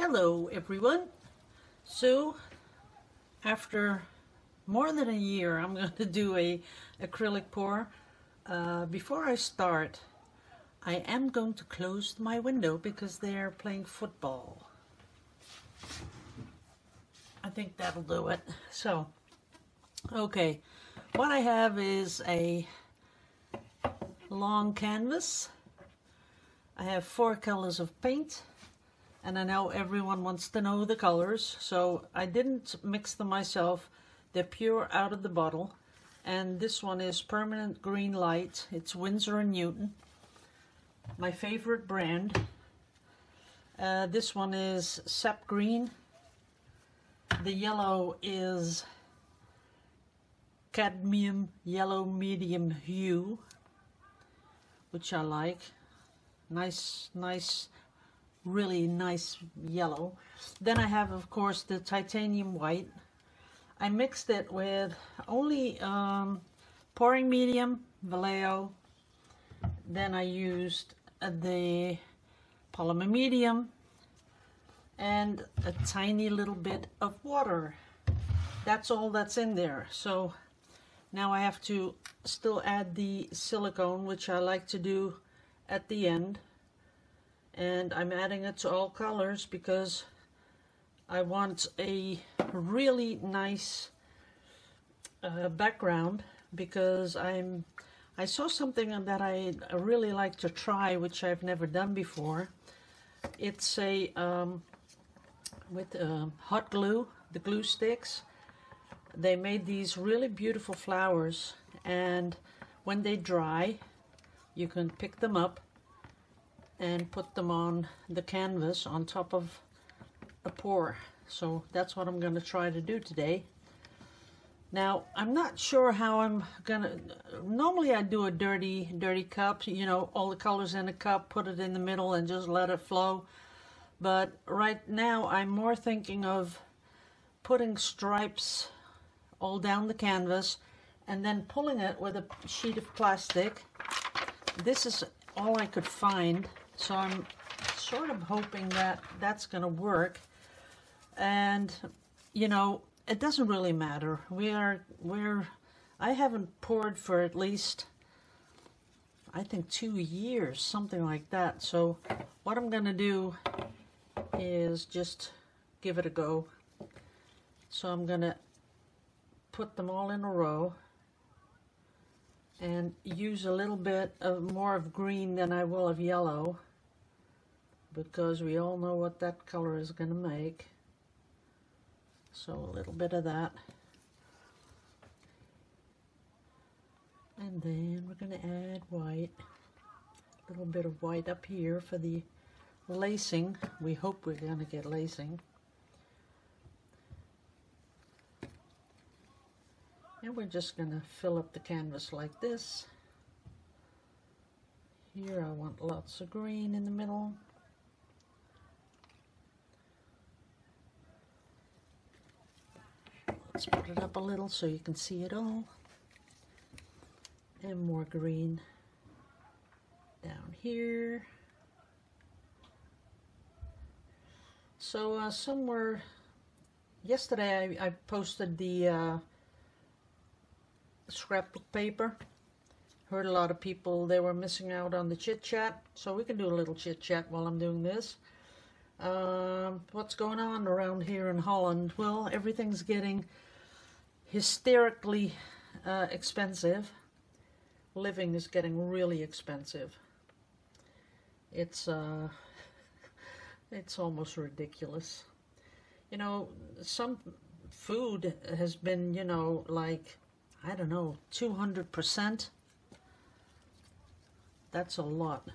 Hello everyone. So after more than a year I'm going to do a acrylic pour. Before I start, I am going to close my window because they're playing football. I think that'll do it. So okay, what I have is a long canvas. I have 4 colors of paint. And I know everyone wants to know the colors, so I didn't mix them myself. They're pure out of the bottle. And this one is Permanent Green Light. It's Winsor & Newton, my favorite brand. This one is Sap Green. The yellow is Cadmium Yellow Medium Hue, which I like. Nice really nice yellow. Then I have, of course, the titanium white. I mixed it with only pouring medium, Vallejo. Then I used the polymer medium and a tiny little bit of water. That's all that's in there. So now I have to still add the silicone, which I like to do at the end. And I'm adding it to all colors because I want a really nice background, because I saw something that I really like to try, which I've never done before. It's a with hot glue, the glue sticks. They made these really beautiful flowers, and when they dry you can pick them up and put them on the canvas on top of a pour. So that's what I'm going to try to do today. Now, I'm not sure how I'm gonna, normally I do a dirty cup, you know, all the colors in a cup, put it in the middle and just let it flow. But right now I'm more thinking of putting stripes all down the canvas and then pulling it with a sheet of plastic. This is all I could find, so I'm sort of hoping that that's going to work. And you know, it doesn't really matter. I haven't poured for at least, I think, 2 years, something like that. So what I'm going to do is just give it a go. So I'm going to put them all in a row and use a little bit of more of green than I will of yellow, because we all know what that color is going to make. So a little bit of that. And then we're going to add white. A little bit of white up here for the lacing. We hope we're going to get lacing. And we're just going to fill up the canvas like this. Here I want lots of green in the middle. Let's put it up a little so you can see it all. And more green down here. So somewhere yesterday I posted the scrapbook paper. Heard a lot of people, they were missing out on the chit chat, so we can do a little chit chat while I'm doing this. What's going on around here in Holland? Well, everything's getting hysterically expensive. Living is getting really expensive. It's almost ridiculous. You know, some food has been, you know, like, I don't know, 200%. That's a lot.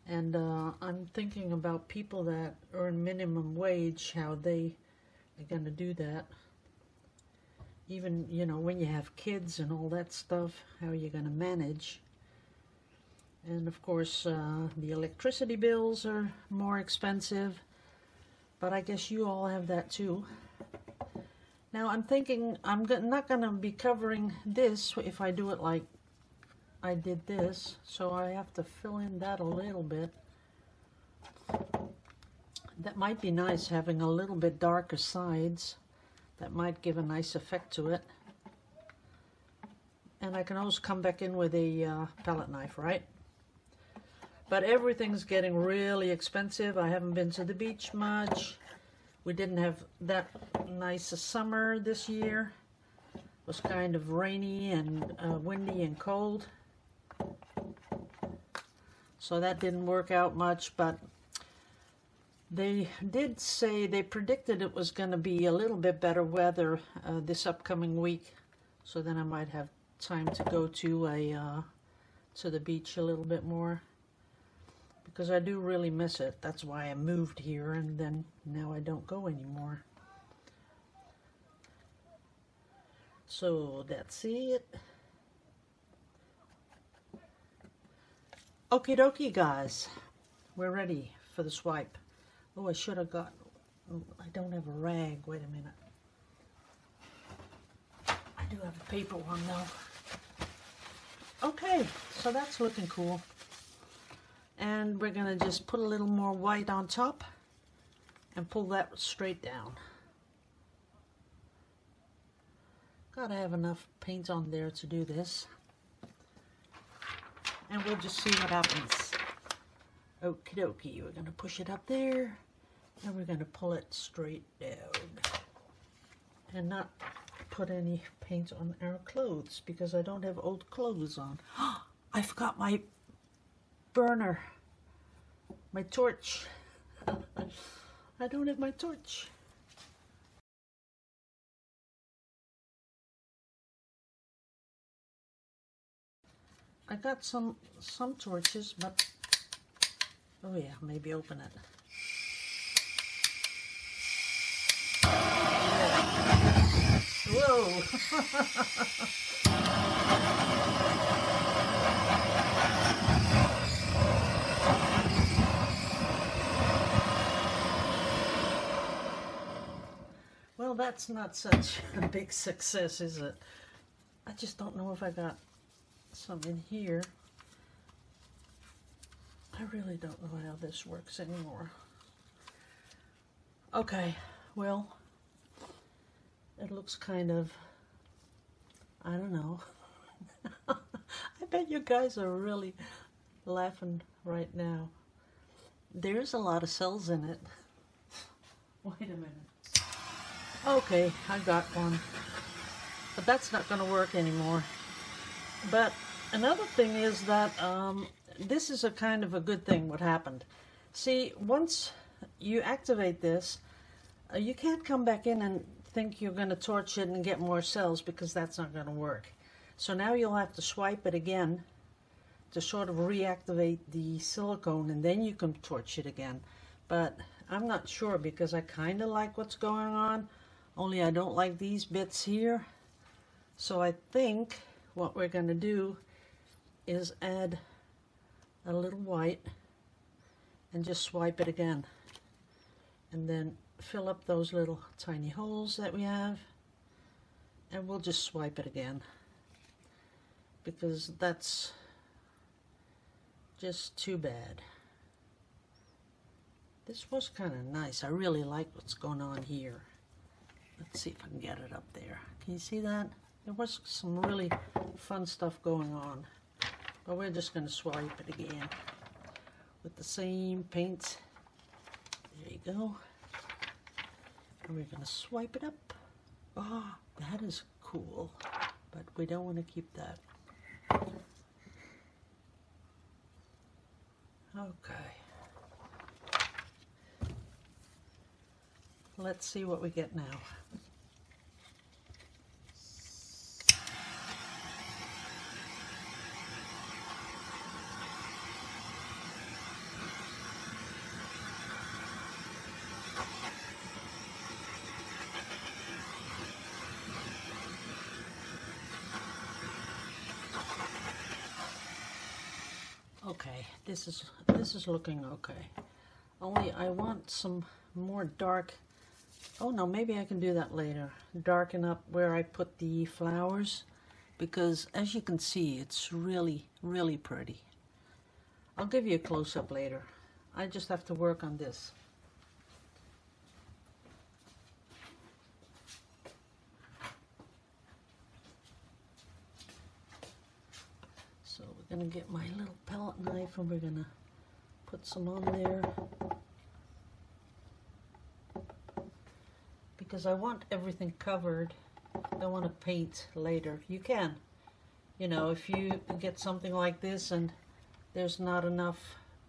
And I'm thinking about people that earn minimum wage, how they are going to do that. Even, you know, when you have kids and all that stuff, how are you going to manage? And of course, the electricity bills are more expensive. But I guess you all have that too. Now I'm thinking I'm not going to be covering this if I do it like I did this, so I have to fill in that a little bit. That might be nice, having a little bit darker sides. That might give a nice effect to it. And I can always come back in with a palette knife, right? But everything's getting really expensive. I haven't been to the beach much. We didn't have that nice a summer this year. It was kind of rainy and windy and cold. So that didn't work out much, but they did say, they predicted it was going to be a little bit better weather this upcoming week. So then I might have time to go to the beach a little bit more, because I do really miss it. That's why I moved here, and then now I don't go anymore. So that's it. Okie dokie, guys, we're ready for the swipe. Oh, I should have got, I don't have a rag. Wait a minute. I do have a paper one though. Okay, so that's looking cool. And we're gonna just put a little more white on top and pull that straight down. Gotta have enough paint on there to do this. And we'll just see what happens. Okie dokie, we're gonna push it up there and we're gonna pull it straight down. And not put any paint on our clothes, because I don't have old clothes on. I forgot my burner, my torch. I don't have my torch. I got some torches, but oh yeah, maybe open it. Whoa! Well, that's not such a big success, is it? I just don't know if I got some in here. I really don't know how this works anymore. Okay, well, it looks kind of, I don't know. I bet you guys are really laughing right now. There's a lot of cells in it. Wait a minute. Okay, I got one. But that's not going to work anymore. But another thing is that this is a kind of a good thing what happened. See, once you activate this, you can't come back in and think you're going to torch it and get more cells, because that's not going to work. So now you'll have to swipe it again to sort of reactivate the silicone, and then you can torch it again. But I'm not sure, because I kind of like what's going on, only I don't like these bits here. So I think what we're going to do is add a little white and just swipe it again, and then fill up those little tiny holes that we have, and we'll just swipe it again, because that's just too bad. This was kind of nice. I really like what's going on here. Let's see if I can get it up there. Can you see that? There was some really fun stuff going on. But we're just going to swipe it again with the same paint. There you go. And we're going to swipe it up. Oh, that is cool. But we don't want to keep that. Okay. Let's see what we get now. Okay, this is looking okay. Only I want some more dark. Oh no, maybe I can do that later. Darken up where I put the flowers, because as you can see, it's really, really pretty. I'll give you a close-up later. I just have to work on this. gonna get my little palette knife and we're gonna put some on there because I want everything covered. I don't want to paint later. You can, you know, if you get something like this and there's not enough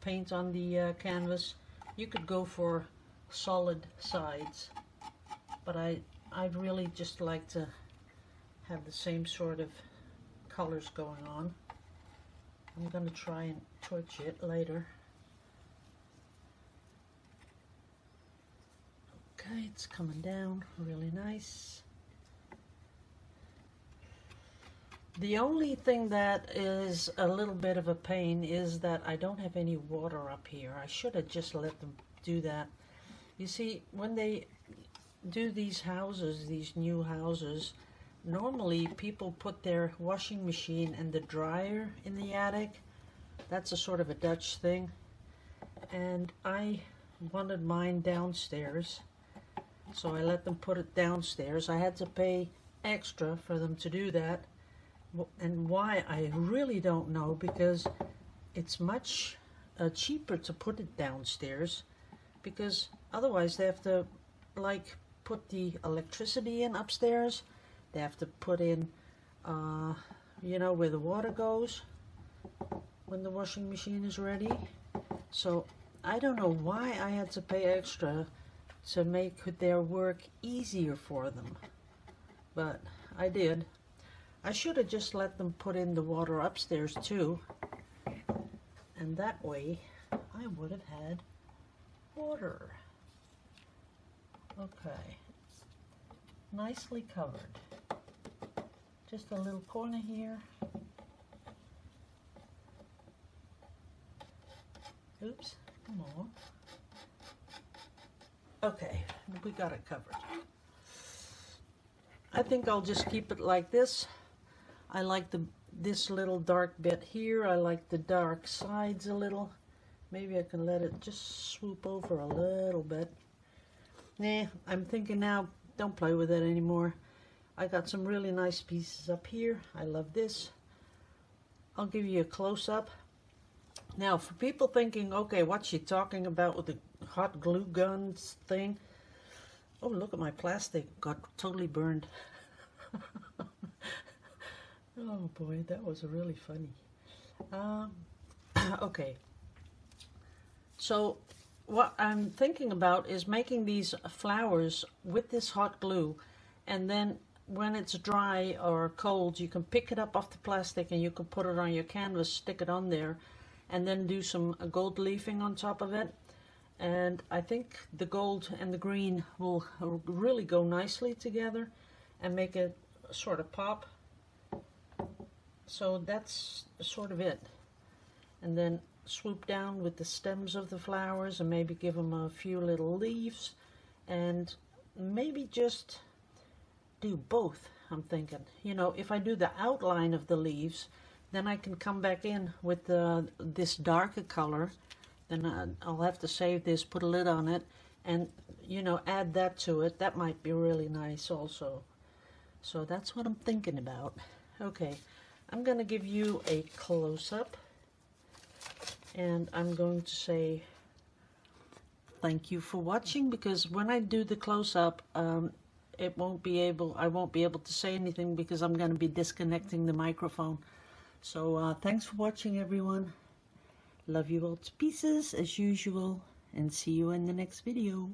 paint on the canvas, you could go for solid sides, but I'd really just like to have the same sort of colors going on. I'm going to try and torch it later. Okay, it's coming down really nice. The only thing that is a little bit of a pain is that I don't have any water up here. I should have just let them do that. You see, when they do these houses, these new houses, normally people put their washing machine and the dryer in the attic. That's a sort of a Dutch thing. And I wanted mine downstairs, so I let them put it downstairs. I had to pay extra for them to do that. And why, I really don't know, because it's much cheaper to put it downstairs, because otherwise they have to like put the electricity in upstairs. They have to put in you know, where the water goes when the washing machine is ready. So I don't know why I had to pay extra to make their work easier for them, but I did. I should have just let them put in the water upstairs too, and that way I would have had water. Okay, nicely covered. Just a little corner here. Oops, come on. Okay, we got it covered. I think I'll just keep it like this. I like this little dark bit here. I like the dark sides a little. Maybe I can let it just swoop over a little bit. Nah, I'm thinking now, don't play with it anymore. I got some really nice pieces up here. I love this. I'll give you a close-up. Now, for people thinking, okay, what's she talking about with the hot glue guns thing? Oh, look at my plastic. Got totally burned. Oh boy, that was really funny. Okay. So what I'm thinking about is making these flowers with this hot glue, and then when it's dry or cold, you can pick it up off the plastic and you can put it on your canvas, stick it on there, and then do some gold leafing on top of it. And I think the gold and the green will really go nicely together and make it sort of pop. So that's sort of it. And then swoop down with the stems of the flowers and maybe give them a few little leaves, and maybe just do both, I'm thinking. You know, if I do the outline of the leaves, then I can come back in with this darker color. Then I'll have to save this, put a lid on it, and, you know, add that to it. That might be really nice also. So that's what I'm thinking about. Okay, I'm going to give you a close-up, and I'm going to say thank you for watching, because when I do the close-up, I won't be able to say anything because I'm going to be disconnecting the microphone. So thanks for watching, everyone. Love you all to pieces as usual, and see you in the next video.